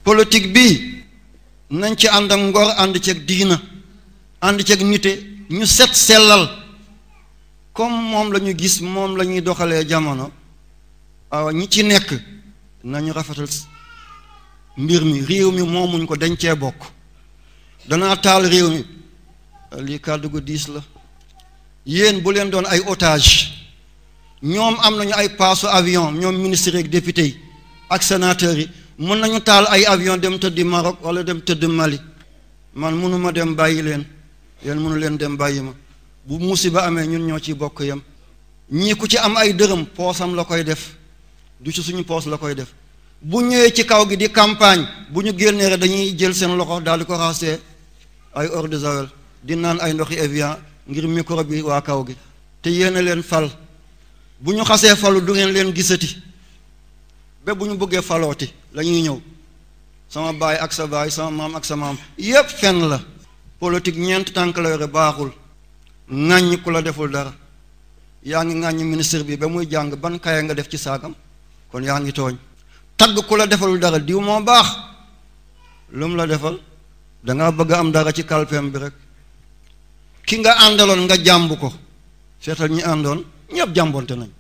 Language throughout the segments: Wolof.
politique bi nañ ci ànd ak ngor ànd ceeg diina ànd ceeg nite ñu set sellal comme moom la ñu gis moom la ñuy doxalee jamono awa ñi ci nekk nañu rafetal mbir mi réew mi moomuñ ko dañ cee bokk danaa taal réew mi lii kàddu gu diis la yéen bu leen doon ay otage ñoom am nañu ay paasu avion ñoom ministres ak députés yi ak sénateurs yi mën nañu taal ay avion dem tëddi Maroc wala dem tëdd Mali man mënuma dem bàyyi leen yéen mënu leen dem bàyyi ma bu musiba amee ñun ñoo ci bokk yam ñii ku ci am ay dërëm poosam la koy def du ci suñu poos la koy def bu ñëwee ci kaw gi di campagne bu ñu génnee rek dañuy jël seen loxo daal di ko raxasee ay eau de Javel di naan ay ndoxi Evian ngir microbe bi waa kaw gi te yéen a leen fal bu ñu xasee falu du ngeen leen gisati ba bu ñu bëggee falooti la ñuy ñëw sama baay ak sa baay sama maam ak sa maam yépp fenn la politique ñeent tànk la yore baaxul ŋàññ ku la deful dara yaa ngi ŋàññ ministre bi ba muy jàng ban kaye nga def ci saagam kon yaa ngi tooñ tagg ku la defalul dara diw moo baax lu mu la defal dangaa bëgg am dara ci kalpeem bi rek ki nga àndaloon nga jàmb ko seetal ñi àndoon ñëpp jàmbonte nañ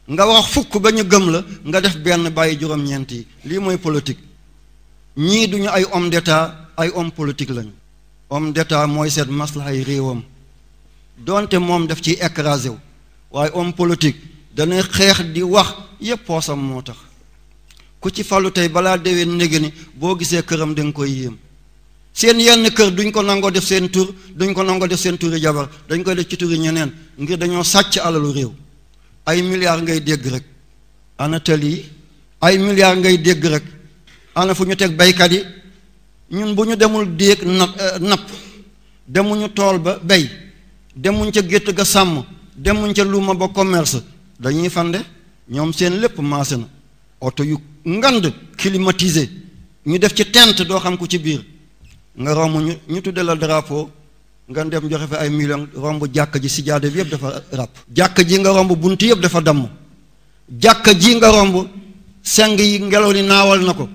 nga wax fukk ba ñu gëm la nga def benn bàyyi juróom-ñeent yi lii mooy politique ñii duñu ay homme d'état ay homme politique lañu homme d'état mooy seet maslahay réewam doonte moom daf ciy écrasé wu waaye homme politique dana xeex di wax yépp poosam moo tax ku ci falu tey balaa déwén nége ni boo gisee këram da nga koy yéem seen yenn kër duñ ko nangoo def seen tur duñ ko nangoo def seen turi jabar dañ koy def ci turi ñeneen ngir dañoo sàcc alalu réew ay milliards ngay dégg rek ana tali yi ay milliards ngay dégg rek ana fu ñu teg baykat yi ñun bu ñu demul déeg napp demuñu tool ba bay demuñ ca gétt ga sàmm demuñ ca luuma ba commerce dañuy fande ñoom seen lépp maase na oto yu ngand climatisé ñu def ci tent doo xam ku ci biir nga romb ñu tudde la drapeau nga dem joxe fa ay millions romb jàkk ji si jaade bi yëpp dafa ràpp jàkk ji nga romb bunt yëpp dafa damm jàkk ji nga romb seng yi ngelaw li naawal na ko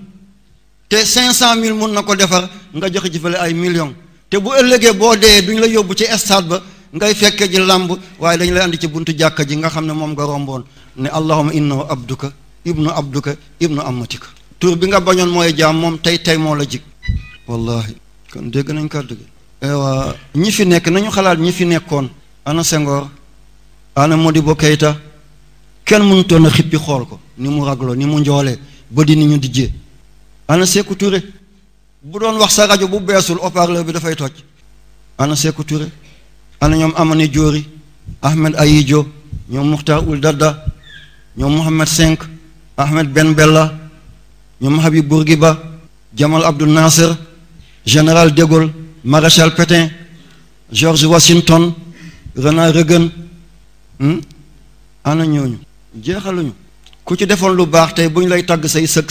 te 500 000 mun na ko defar nga joxe ji fale ay millions te bu ëllëgee boo dee duñ la yóbbu ci stade ba ngay fekke ji làmb waaye dañu lay andi ci buntu jàkk ji nga xam ne moom nga romboon ne allahumma innahu abduka ibnu amatika tur bi nga bañoon mooy jaam moom tey moo la jig wallahi kon dégg nañ kàddu gi ewa ñi fi nekk nañu xalaat ñi fi nekkoon ana Senghor ana Modibo Keïta kenn mënutoon a xippi xool ko ni mu ragloo ni mu njoolee ba di ni ñu dijjee ana Sékou Touré bu doon wax sa rajo bu beesul haut-parleur bi dafay toj ana Sékou Touré ana ñoom Amani Diori Ahmed Ayijo ñoom Mukhtar Ould Daddah ñoom Mohamed V Ahmed Ben Bella ñoom Habib Bourguiba Jamal Abdel Nasser général de Gaulle maréchal Pétain George Washington Ronald Reagan ana ñooñu jeexaluñu ku ci defoon lu baax tey bu ñu lay tagg say sëg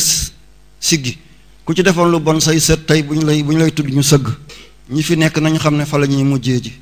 siggi ku ci defoon lu bon say sët tey bu ñu lay tudd ñu sëgg ñi fi nekk nañu xam ne fa la ñuy mujjee ji